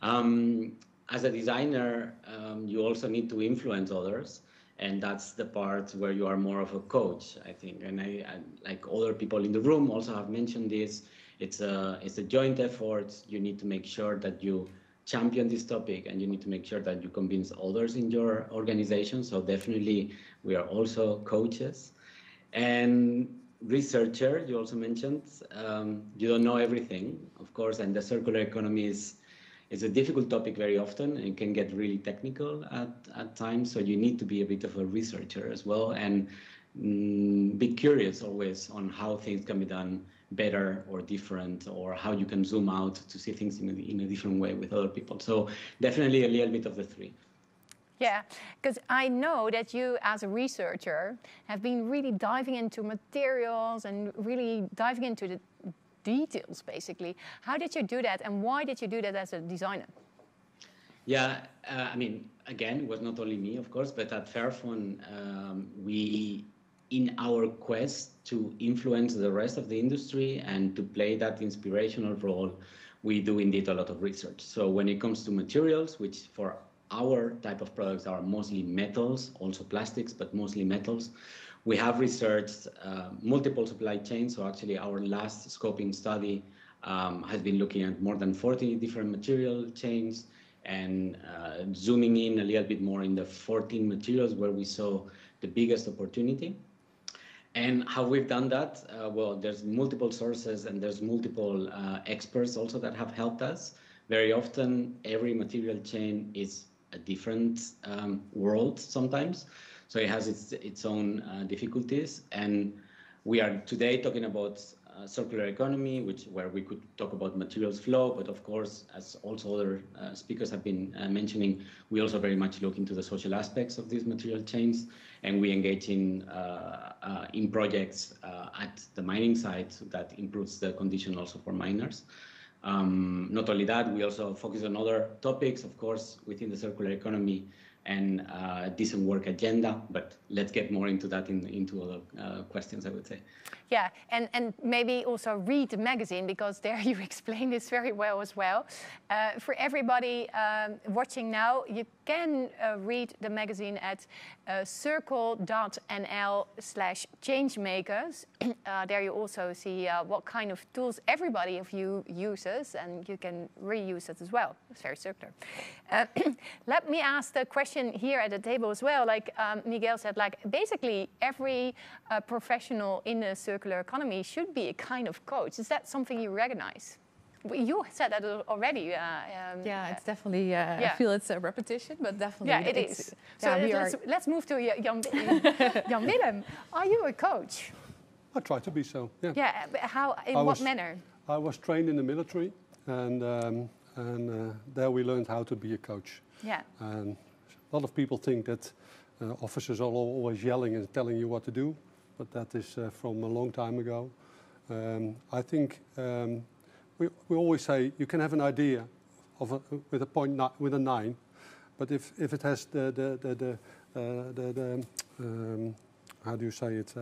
As a designer, you also need to influence others. And that's the part where you are more of a coach, I think. And I like other people in the room also have mentioned this. It's a joint effort. You need to make sure that you champion this topic, and you need to make sure that you convince others in your organization. So definitely we are also coaches. And researcher, you also mentioned, you don't know everything, of course, and the circular economy is a difficult topic very often, and can get really technical at times. So you need to be a bit of a researcher as well, and be curious always on how things can be done better or different, or how you can zoom out to see things in a different way with other people. So definitely a little bit of the three. Yeah, because I know that you as a researcher have been really diving into materials and really diving into the details, basically. How did you do that, and why did you do that as a designer? Yeah, I mean, again, it was not only me, of course, but at Fairphone, we, in our quest to influence the rest of the industry and to play that inspirational role, we do indeed a lot of research. So when it comes to materials, which for our type of products are mostly metals, also plastics, but mostly metals, we have researched multiple supply chains. So actually our last scoping study has been looking at more than 40 different material chains, and zooming in a little bit more in the 14 materials where we saw the biggest opportunity. And how we've done that, well, there's multiple sources and there's multiple experts also that have helped us. Very often, every material chain is a different world sometimes. So it has its own difficulties, and we are today talking about circular economy, where we could talk about materials flow, but of course, as also other speakers have been mentioning, we also very much look into the social aspects of these material chains, and we engage in projects at the mining site that improves the condition also for miners. Not only that, we also focus on other topics, of course, within the circular economy and decent work agenda, but let's get more into that into other questions, I would say. Yeah, and maybe also read the magazine, because there you explain this very well as well. For everybody watching now, you can read the magazine at circle.nl/changemakers. There you also see what kind of tools everybody of you uses, and you can reuse it as well. It's very circular. Let me ask the question here at the table as well. Like Miguel said, like basically every professional in the circular economy should be a kind of coach. Is that something you recognize? You said that already. Yeah, it's definitely. I feel it's a repetition, but definitely. Yeah, it is. So let's move to Jan Willem. Are you a coach? I try to be so. Yeah. Yeah. But how? In what manner? I was trained in the military, and there we learned how to be a coach. Yeah. And a lot of people think that officers are always yelling and telling you what to do, but that is from a long time ago. I think we always say you can have an idea of with a 9, but if it has the how do you say it?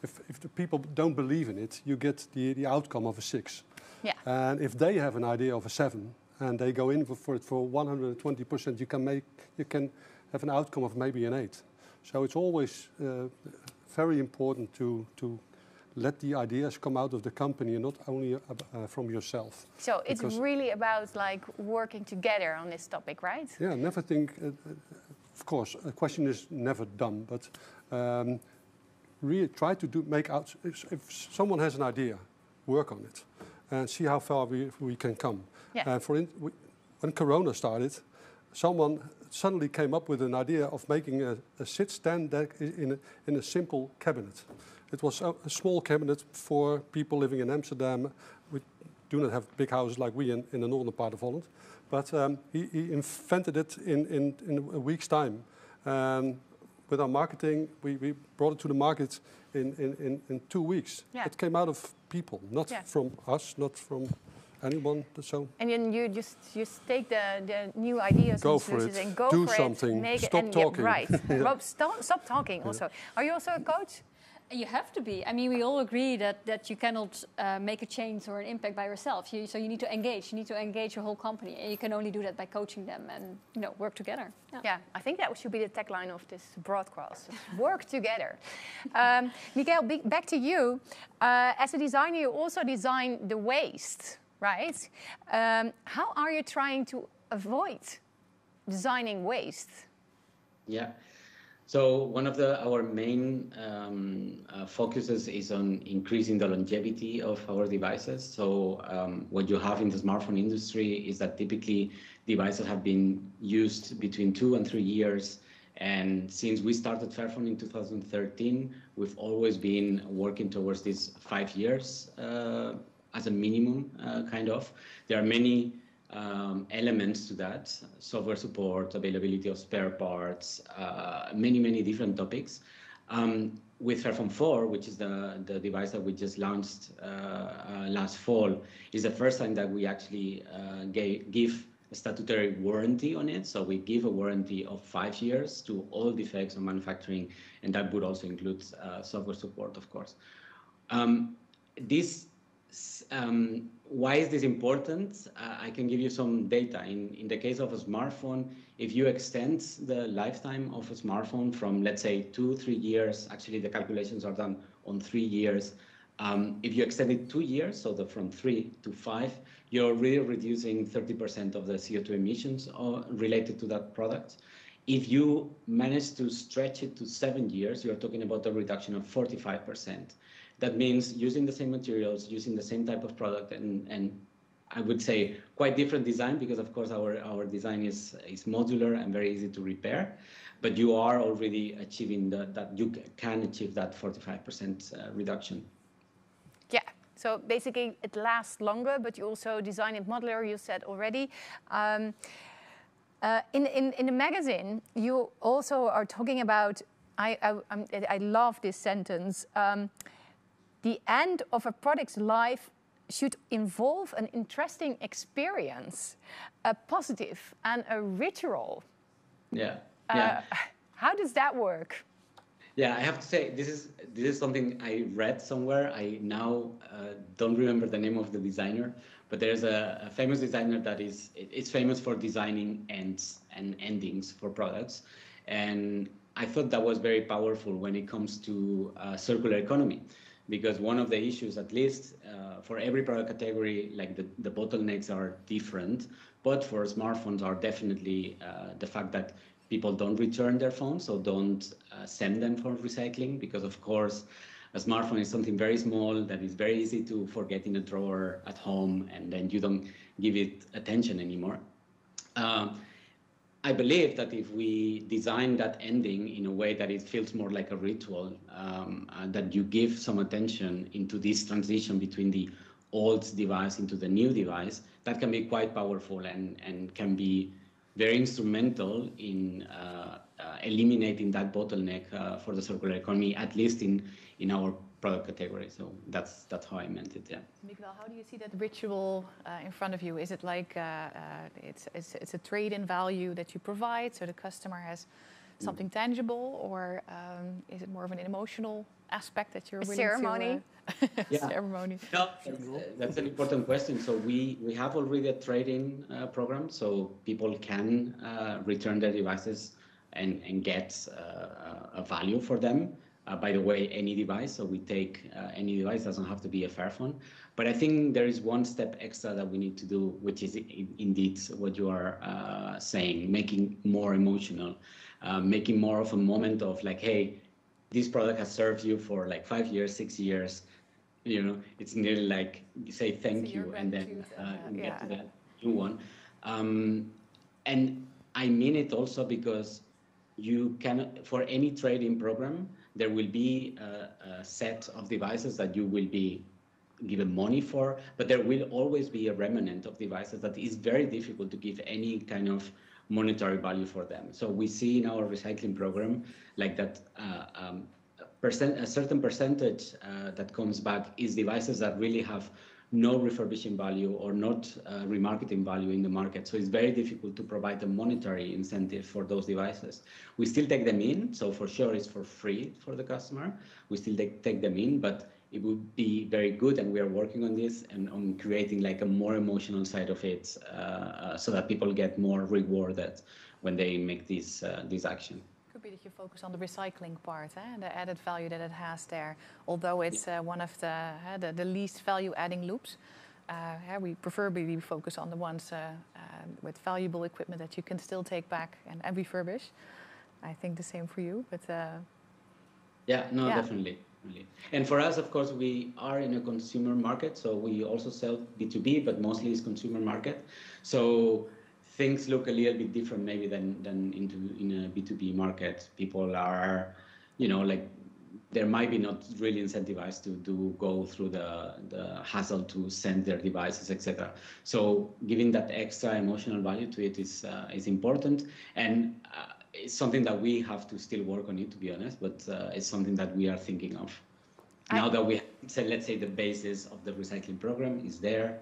If the people don't believe in it, you get the outcome of a 6. Yeah. And if they have an idea of a 7 and they go in for it for 120%, you can have an outcome of maybe an 8. So it's always very important to let the ideas come out of the company and not only from yourself. So it's really about like working together on this topic, right? Yeah, never think. Of course, a question is never done, but really try to make out. If someone has an idea, work on it and see how far we can come. Yeah. When Corona started, someone suddenly came up with an idea of making a sit-stand deck in a simple cabinet. It was a small cabinet for people living in Amsterdam. We do not have big houses like we in the northern part of Holland. But he invented it in a week's time. With our marketing, we brought it to the market in 2 weeks. Yeah. It came out of people, not from us, not from anyone. So. And then you just take the new ideas go for it. And go do for something. It, make Stop it, talking. Right. Rob, stop talking. Yeah. Also, are you also a coach? You have to be. I mean, we all agree that you cannot make a change or an impact by yourself. So you need to engage. You need to engage your whole company, and you can only do that by coaching them and work together. Yeah, I think that should be the tagline of this broadcast: work together. Miguel, back to you. As a designer, you also design the waste, right? How are you trying to avoid designing waste? Yeah. So one of our main focuses is on increasing the longevity of our devices. So what you have in the smartphone industry is that typically devices have been used between 2 and 3 years. And since we started Fairphone in 2013, we've always been working towards these 5 years as a minimum, kind of. There are many elements to that: software support, availability of spare parts, many different topics. With Fairphone 4, which is the device that we just launched last fall, is the first time that we actually give a statutory warranty on it. So we give a warranty of 5 years to all defects on manufacturing, and that would also include software support, of course. Why is this important? I can give you some data. In the case of a smartphone, if you extend the lifetime of a smartphone from, let's say, 2-3 years, actually the calculations are done on 3 years. If you extend it 2 years, so from 3 to 5, you're really reducing 30% of the CO2 emissions related to that product. If you manage to stretch it to 7 years, you're talking about a reduction of 45%. That means using the same materials, using the same type of product, and I would say quite different design, because of course our design is modular and very easy to repair, but you are already achieving that you can achieve that 45% reduction. Yeah, so basically it lasts longer, but you also design it modular, you said already. In the magazine, you also are talking about, I love this sentence, the end of a product's life should involve an interesting experience, a positive and a ritual. Yeah. How does that work? Yeah, I have to say this is something I read somewhere. I now don't remember the name of the designer, but there's a famous designer that it's famous for designing ends and endings for products, and I thought that was very powerful when it comes to circular economy. Because one of the issues, at least for every product category, like the bottlenecks are different, but for smartphones are definitely the fact that people don't return their phones, so don't send them for recycling, because of course A smartphone is something very small that is very easy to forget in a drawer at home, and then you don't give it attention anymore. I believe that if we design that ending in a way that it feels more like a ritual, that you give some attention into this transition between the old device into the new device, that can be quite powerful and can be very instrumental in eliminating that bottleneck for the circular economy, at least in our product category. So that's how I meant it. Yeah. Miguel, how do you see that ritual in front of you? Is it like it's a trade-in value that you provide, so the customer has something tangible, or is it more of an emotional aspect that you're willing ceremony? To ceremony. No, that's an important question. So we have already a trade-in program, so people can return their devices and get a value for them. By the way, any device, so we take any device, doesn't have to be a Fairphone. But I think there is one step extra that we need to do, which is indeed what you are saying, making more emotional, making more of a moment of like, hey, this product has served you for like 5 years, 6 years. You know, it's nearly like you say thank you, and then get to that new one. And I mean it also because you can, for any trade-in program, there will be a set of devices that you will be given money for, but there will always be a remnant of devices that is very difficult to give any kind of monetary value for them. So we see in our recycling program like that a certain percentage that comes back is devices that really have no refurbishing value or not remarketing value in the market. So it's very difficult to provide a monetary incentive for those devices. We still take them in, so for sure it's for free for the customer. We still take them in, but it would be very good, and we are working on this and on creating like a more emotional side of it, so that people get more rewarded when they make this action. Could be that you focus on the recycling part and the added value that it has there. Although it's one of the least value-adding loops, we preferably focus on the ones with valuable equipment that you can still take back and refurbish. I think the same for you, but definitely. And for us, of course, we are in a consumer market, so we also sell B2B, but mostly it's consumer market. So things look a little bit different maybe than in a B2B market. People are, like there might be not really incentivized to go through the hassle to send their devices, etc. So giving that extra emotional value to it is important, and it's something that we have to still work on it, to be honest, but it's something that we are thinking of. Now that we said, let's say the basis of the recycling program is there,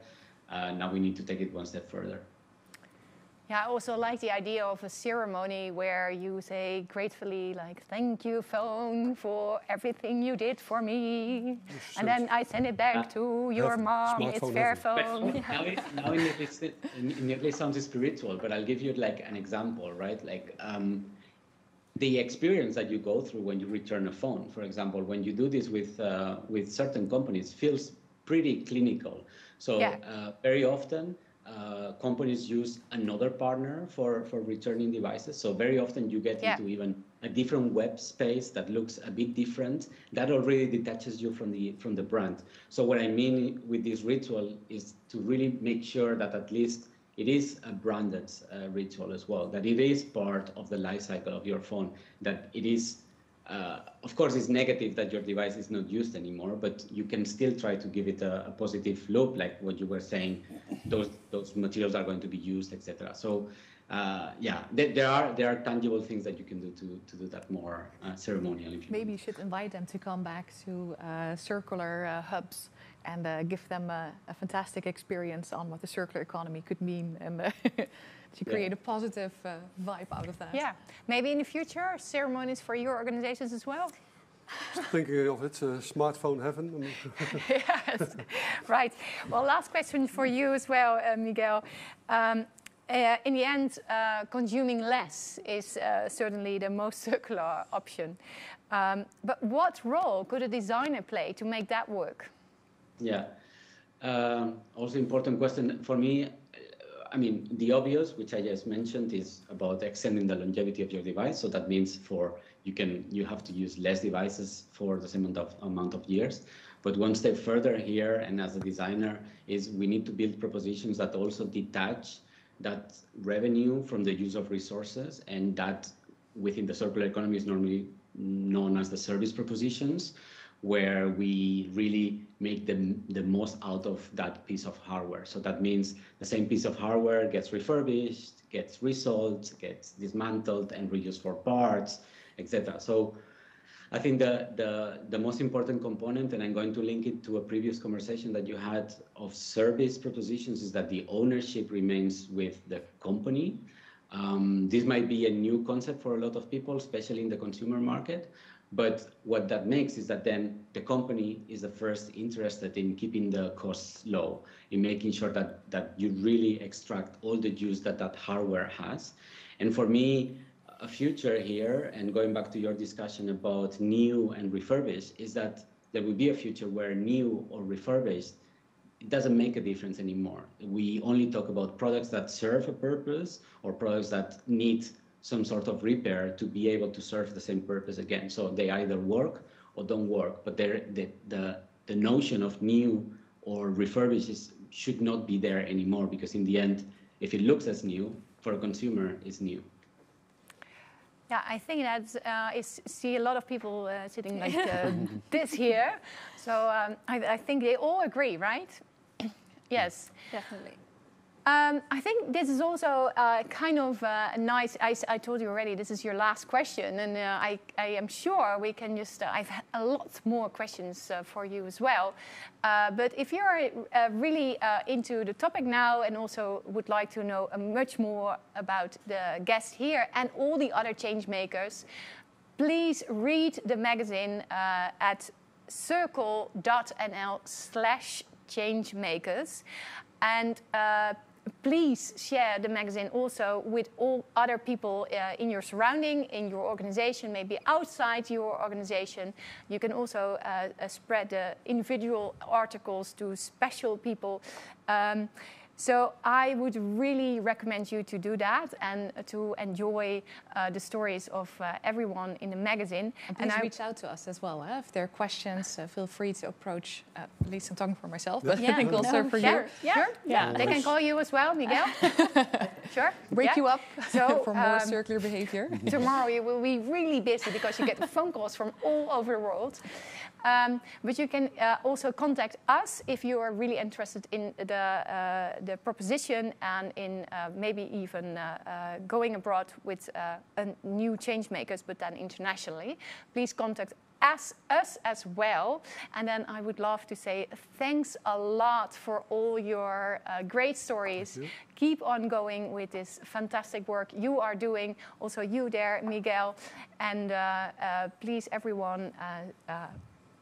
now we need to take it one step further. Yeah, I also like the idea of a ceremony where you say gratefully, like, thank you, phone, for everything you did for me. And then I send it back to your mom. It's Fairphone. Now it nearly sounds spiritual, but I'll give you like an example, right? Like the experience that you go through when you return a phone, for example, when you do this with certain companies, feels pretty clinical. So very often, companies use another partner for returning devices. So very often you get into even a different web space that looks a bit different. That already detaches you from the brand. So what I mean with this ritual is to really make sure that at least it is a branded ritual as well, that it is part of the life cycle of your phone, that it is of course, it's negative that your device is not used anymore, but you can still try to give it a positive loop, like what you were saying. Those materials are going to be used, etc. So, there are tangible things that you can do to do that more ceremonial. Maybe you should invite them to come back to circular hubs and give them a fantastic experience on what the circular economy could mean, and to create a positive vibe out of that. Yeah, maybe in the future, ceremonies for your organizations as well. Thinking of it, smartphone heaven. Yes, right. Well, last question for you as well, Miguel. In the end, consuming less is certainly the most circular option. But what role could a designer play to make that work? Yeah, also important question for me. I mean, the obvious, which I just mentioned, is about extending the longevity of your device. So that means for you have to use less devices for the same amount of years. But one step further here, and as a designer, is we need to build propositions that also detach that revenue from the use of resources, and that within the circular economy is normally known as the service propositions, where we really make the most out of that piece of hardware. So that means the same piece of hardware gets refurbished, gets resold, gets dismantled and reused for parts, etc. So I think the most important component, and I'm going to link it to a previous conversation that you had of service propositions, is that the ownership remains with the company. This might be a new concept for a lot of people, especially in the consumer market. But what that makes is that then the company is the first interested in keeping the costs low, in making sure that you really extract all the use that hardware has. And for me, a future here, and going back to your discussion about new and refurbished, is that there will be a future where new or refurbished, it doesn't make a difference anymore. We only talk about products that serve a purpose or products that need some sort of repair to be able to serve the same purpose again. So they either work or don't work, but the notion of new or refurbished should not be there anymore, because in the end, if it looks as new, for a consumer, it's new. Yeah, I think that's, see a lot of people sitting like this here. So I think they all agree, right? Yes. Definitely. I think this is also kind of nice. I told you already, this is your last question, and I am sure we can just, I've had a lot more questions for you as well. But if you're really into the topic now and also would like to know much more about the guest here and all the other change makers, please read the magazine at circle.nl/changemakers. And please share the magazine also with all other people in your surrounding, in your organization, maybe outside your organization. You can also spread the individual articles to special people. So I would really recommend you to do that and to enjoy the stories of everyone in the magazine. And please reach out to us as well. If there are questions, feel free to approach, at least I'm talking for myself, but I think also for you. Yeah. They can call you as well, Miguel. Sure. Wake you up for more circular behavior. Tomorrow you will be really busy because you get phone calls from all over the world. But you can also contact us if you are really interested in the proposition and in maybe even going abroad with a new change makers, but then internationally. Please contact us as well. And then I would love to say thanks a lot for all your great stories. Keep on going with this fantastic work you are doing. Also you there, Miguel. And please, everyone,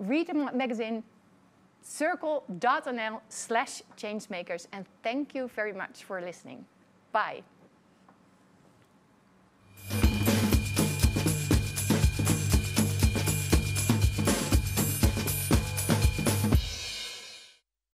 read the magazine, circle.nl/changemakers. And thank you very much for listening. Bye.